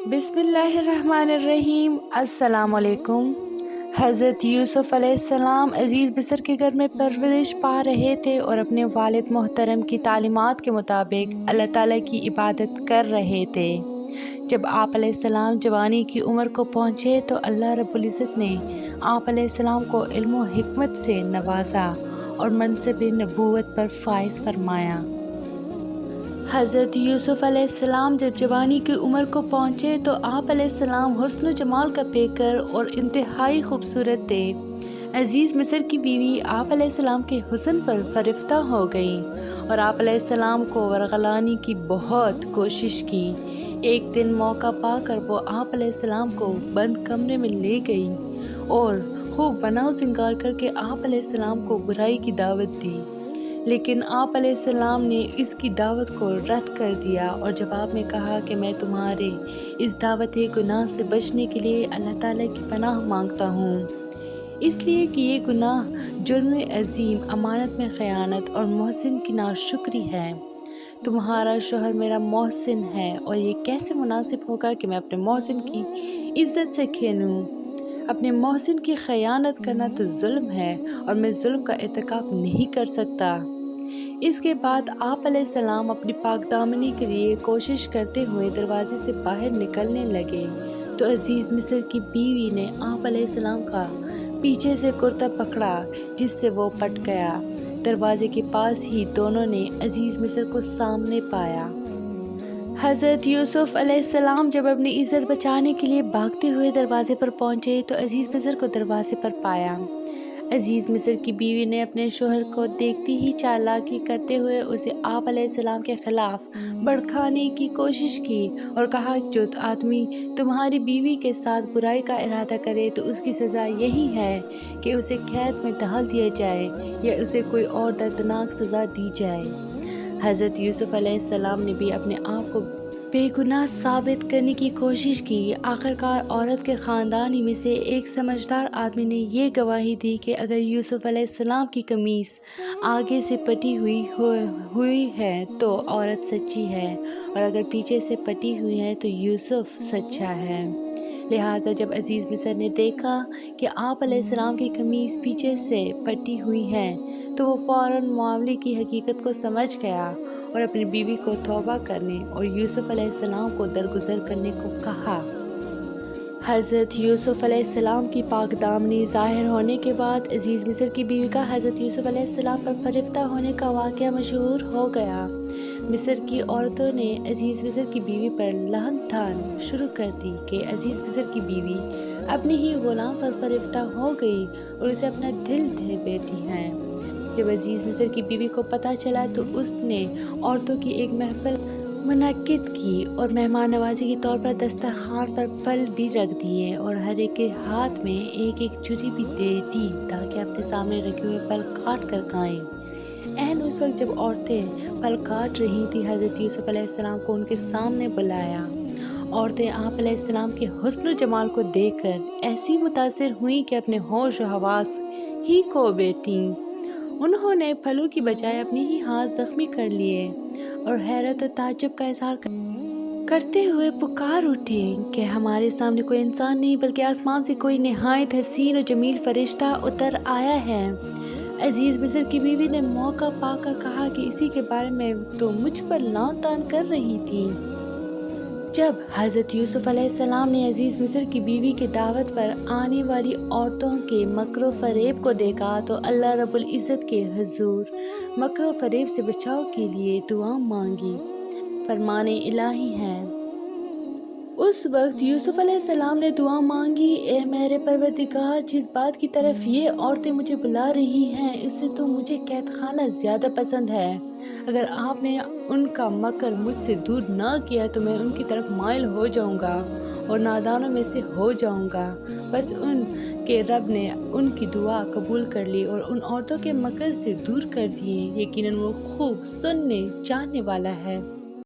बिस्मिल्लाहिर्रहमानिर्रहीम। अस्सलाम वालेकुम। हज़रत यूसुफ़ अलैहिस्सलाम अज़ीज़ मिस्र के घर में परवरिश पा रहे थे और अपने वालिद मोहतरम की तालीमात के मुताबिक अल्लाह ताला की इबादत कर रहे थे। जब आप अलैहिस्सलाम जवानी की उम्र को पहुँचे तो अल्लाह रब्बुल इज़्ज़त ने आप अलैहिस्सलाम को इल्म व हिकमत से नवाजा और मनसब नबूवत पर फाइज़ फरमाया। हज़रत यूसुफ़ अलैहिस्सलाम जब जवानी की उम्र को पहुँचे तो आप अलैहिस्सलाम हुस्न जमाल का पेकर और इंतहाई खूबसूरत थे। अज़ीज़ मिस्र की बीवी आप अलैहिस्सलाम के हुस्न पर फरिफ्ता हो गई और आप अलैहिस्सलाम को वरगलाने की बहुत कोशिश की। एक दिन मौका पाकर वो आप अलैहिस्सलाम को बंद कमरे में ले गई और खूब बनाव सिंगार करके आप अलैहिस्सलाम को बुराई की दावत दी, लेकिन आप अलैहिस्सलाम ने इसकी दावत को रद्द कर दिया और जवाब में कहा कि मैं तुम्हारे इस दावत गुनाह से बचने के लिए अल्लाह ताला की पनाह मांगता हूँ, इसलिए कि ये गुनाह जुर्म अजीम, अमानत में ख़यानत और मोहसिन की नाशुक्री है। तुम्हारा शोहर मेरा मोहसिन है और ये कैसे मुनासिब होगा कि मैं अपने मोहसिन की इज़्ज़त से खेलूँ। अपने मोहसिन की ख़यानत करना तो जुल्म है और मैं जुल्म का इर्तिकाब नहीं कर सकता। इसके बाद आप अलैहिस्सलाम अपनी पाकदामनी के लिए कोशिश करते हुए दरवाजे से बाहर निकलने लगे तो अज़ीज़ मिस्र की बीवी ने आप अलैहिस्सलाम का पीछे से कुर्ता पकड़ा, जिससे वो पट गया। दरवाजे के पास ही दोनों ने अज़ीज़ मिस्र को सामने पाया। हज़रत यूसुफ़ अलैहिस्सलाम जब अपनी इज़्ज़त बचाने के लिए भागते हुए दरवाजे पर पहुँचे तो अज़ीज़ मिस्र को दरवाजे पर पाया। अज़ीज़ मिस्र की बीवी ने अपने शोहर को देखती ही चालाकी करते हुए उसे आप अलैहिस्सलाम के ख़िलाफ़ भड़काने की कोशिश की और कहा, जो आदमी तुम्हारी बीवी के साथ बुराई का इरादा करे तो उसकी सज़ा यही है कि उसे कैद में डाल दिया जाए या उसे कोई और दर्दनाक सज़ा दी जाए। हज़रत यूसुफ़ अलैहिस्सलाम ने भी अपने आप को बेगुनाह साबित करने की कोशिश की। आखिरकार औरत के ख़ानदान ही में से एक समझदार आदमी ने ये गवाही दी कि अगर यूसुफ़ अलैहिस्सलाम की कमीज़ आगे से पटी हुई है तो औरत सच्ची है और अगर पीछे से पटी हुई है तो यूसुफ़ सच्चा है। लिहाजा जब अज़ीज़ मिस्र ने देखा कि आप अलैहिस्सलाम की कमीज़ पीछे से पटी हुई है तो वो फ़ौरन मामले की हकीकत को समझ गया और अपनी बीवी को तौबा करने और यूसुफ़ अलैहिस्सलाम को दरगुज़र करने को कहा। हज़रत यूसुफ़ अलैहिस्सलाम की पाकदामनी ज़ाहिर होने के बाद अज़ीज़ मिस्र की बीवी का हज़रत यूसुफ़ अलैहिस्सलाम पर फरिफ्ता होने का वाक़या मशहूर हो गया। मिस्र की औरतों ने अज़ीज़ मिस्र की बीवी पर लहन तान शुरू कर दी कि अज़ीज़ मिस्र की बीवी अपने ही ग़ुलाम पर फरिफ्ता हो गई और उसे अपना दिल दे बैठी है। जब अज़ीज़ मिस्र की बीवी को पता चला तो उसने औरतों की एक महफ़िल मुनक्किद की और मेहमान नवाजी के तौर पर दस्तरखान पर फल भी रख दिए और हर एक के हाथ में एक एक छुरी भी दे दी ताकि अपने सामने रखे हुए फल काट कर खाएं। ऐन उस वक्त जब औरतें फल काट रही थी, हज़रत यूसुफ़ अलैहिस्सलाम को उनके सामने बुलाया। औरतें आप अलैहिस्सलाम के हुस्न जमाल को देखकर ऐसी मुतासिर हुईं कि अपने होश व हवास ही खो बैठीं। उन्होंने फलों की बजाय अपने ही हाथ ज़ख्मी कर लिए और हैरत और ताज्जुब का इज़हार करते हुए पुकार उठे कि हमारे सामने कोई इंसान नहीं बल्कि आसमान से कोई निहायत हसीन और जमील फरिश्ता उतर आया है। अज़ीज़ मिस्र की बीवी ने मौका पाकर कहा कि इसी के बारे में तो मुझ पर लान तान कर रही थी। जब हज़रत यूसुफ़ अलैहिस्सलाम ने अज़ीज़ मिस्र की बीवी की दावत पर आने वाली औरतों के मक्र फ़रेब को देखा तो अल्लाह रब्बुल इज़्ज़त के हुज़ूर मक्र फ़रेब से बचाव के लिए दुआ मांगी। फरमाने इलाही है, उस वक्त यूसुफ़ अलैहिस्सलाम ने दुआ मांगी, ए मेरे परवरदिगार, जिस बात की तरफ ये औरतें मुझे बुला रही हैं इससे तो मुझे कैद खाना ज़्यादा पसंद है। अगर आपने उनका मकर मुझसे दूर ना किया तो मैं उनकी तरफ माइल हो जाऊंगा और नादानों में से हो जाऊंगा। बस उनके रब ने उनकी दुआ कबूल कर ली और उन औरतों के मकर से दूर कर दिए। यकीनन वो खूब सुनने जानने वाला है।